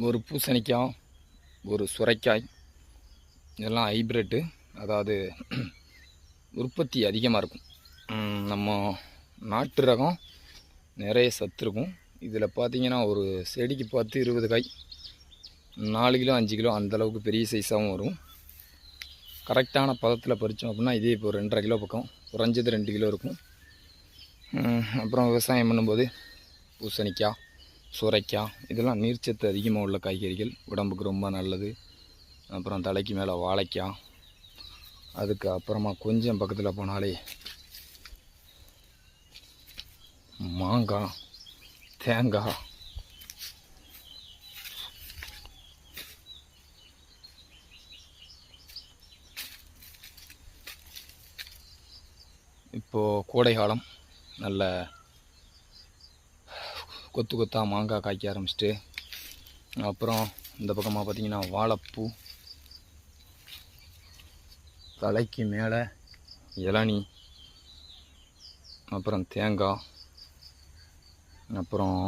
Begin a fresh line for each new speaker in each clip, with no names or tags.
ஒரு பூசணிக்காய், ஒரு சுரைக்காய், இதெல்லாம் ஹைப்ரிட்டு. அதாவது உற்பத்தி அதிகமாக இருக்கும். நம்ம நாட்டு ரகம் நிறைய சத்து இருக்கும். இதில் பார்த்திங்கன்னா ஒரு செடிக்கு 10-20 காய், 4 கிலோ 5 கிலோ அந்தளவுக்கு பெரிய சைஸாகவும் வரும். கரெக்டான பதத்தில் பறித்தோம் அப்படின்னா இதே இப்போ 2.5 கிலோ பக்கம், குறைஞ்சது 2 கிலோ இருக்கும். அப்புறம் விவசாயம் பண்ணும்போது பூசணிக்காய், சுரைக்காய் இதெல்லாம் நீர்ச்சத்து அதிகமாக உள்ள காய்கறிகள், உடம்புக்கு ரொம்ப நல்லது. அப்புறம் தலைக்கு மேலே வாழைக்காய், அதுக்கு அப்புறமா கொஞ்சம் பக்கத்தில் போனாலே மாங்காய், தேங்காய், இப்போது கோடை காலம், நல்ல கொத்து கொத்தாக மாங்காய் காய்க்க ஆரம்பிச்சிட்டு, அப்புறம் இந்த பக்கமாக பார்த்திங்கன்னா வாழைப்பூ, தலைக்கு மேலே இளநி, அப்புறம் தேங்காய், அப்புறம்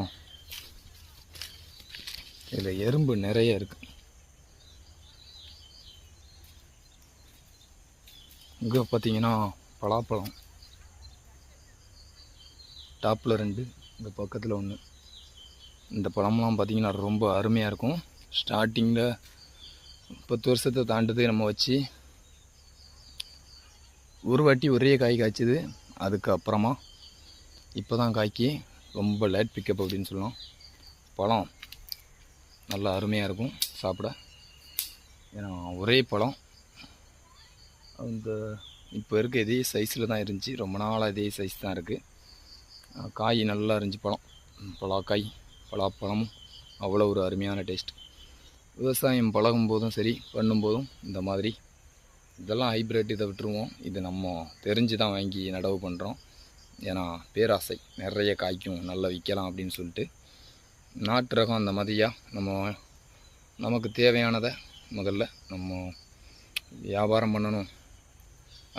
இதில் எறும்பு நிறைய இருக்குது. இங்கே பார்த்திங்கன்னா பலாப்பழம், டாப்பில் 2, இந்த பக்கத்தில் 1. இந்த பழம்லாம் பார்த்திங்கன்னா ரொம்ப அருமையாக இருக்கும். ஸ்டார்டிங்கில் 10 வருஷத்தை தாண்டுது நம்ம வச்சு ஒரு வாட்டி ஒரே காய் காய்ச்சிது. அதுக்கப்புறமா இப்போ தான் காய்க்கி ரொம்ப லேட் பிக்கப் அப்படின்னு சொல்லலாம். பழம் நல்லா அருமையாக இருக்கும் சாப்பிட. ஏன்னா ஒரே பழம் அந்த இப்போ இருக்க இதே சைஸில் தான் இருந்துச்சு. ரொம்ப நாளாக இதே சைஸ் தான் இருக்குது. காய் நல்லா இருந்துச்சு. பலாக்காய், பலாப்பழமும் அவ்வளோ ஒரு அருமையான டேஸ்ட். விவசாயம் பழகும் போதும் சரி, பண்ணும்போதும் இந்த மாதிரி இதெல்லாம் ஹைப்ரிட். இதை விட்டுருவோம். இது நம்ம தெரிஞ்சு தான் வாங்கி நடவு பண்ணுறோம். ஏன்னா பேராசை, நிறைய காய்க்கும், நல்லா விற்கலாம் அப்படின்னு சொல்லிட்டு. நாட்டு ரகம் அந்த மாதிரியாக நமக்கு தேவையானதை முதல்ல நம்ம வியாபாரம் பண்ணணும்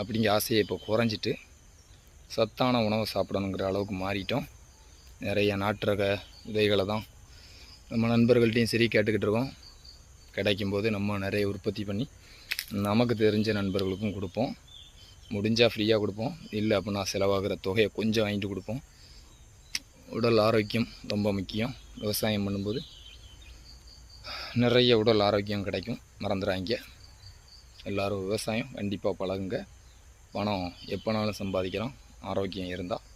அப்படிங்கிற ஆசையை இப்போ குறைஞ்சிட்டு சத்தான உணவை சாப்பிடணுங்கிற அளவுக்கு மாறிட்டோம். நிறைய நாட்டு ரக விதைகளை தான் நம்ம நண்பர்கள்ட்டையும் சரி கேட்டுக்கிட்டு இருக்கோம். கிடைக்கும்போது நம்ம நிறைய உற்பத்தி பண்ணி நமக்கு தெரிஞ்ச நண்பர்களுக்கும் கொடுப்போம். முடிஞ்சால் ஃப்ரீயாக கொடுப்போம், இல்லை அப்படின்னா செலவாகிற தொகையை கொஞ்சம் வாங்கிட்டு கொடுப்போம். உடல் ஆரோக்கியம் ரொம்ப முக்கியம். விவசாயம் பண்ணும்போது நிறைய உடல் ஆரோக்கியம் கிடைக்கும், மறந்துடாங்க. எல்லோரும் விவசாயம் கண்டிப்பாக பழகுங்க. பணம் எப்போனாலும் சம்பாதிக்கலாம், ஆரோக்கியம் இருந்தால்.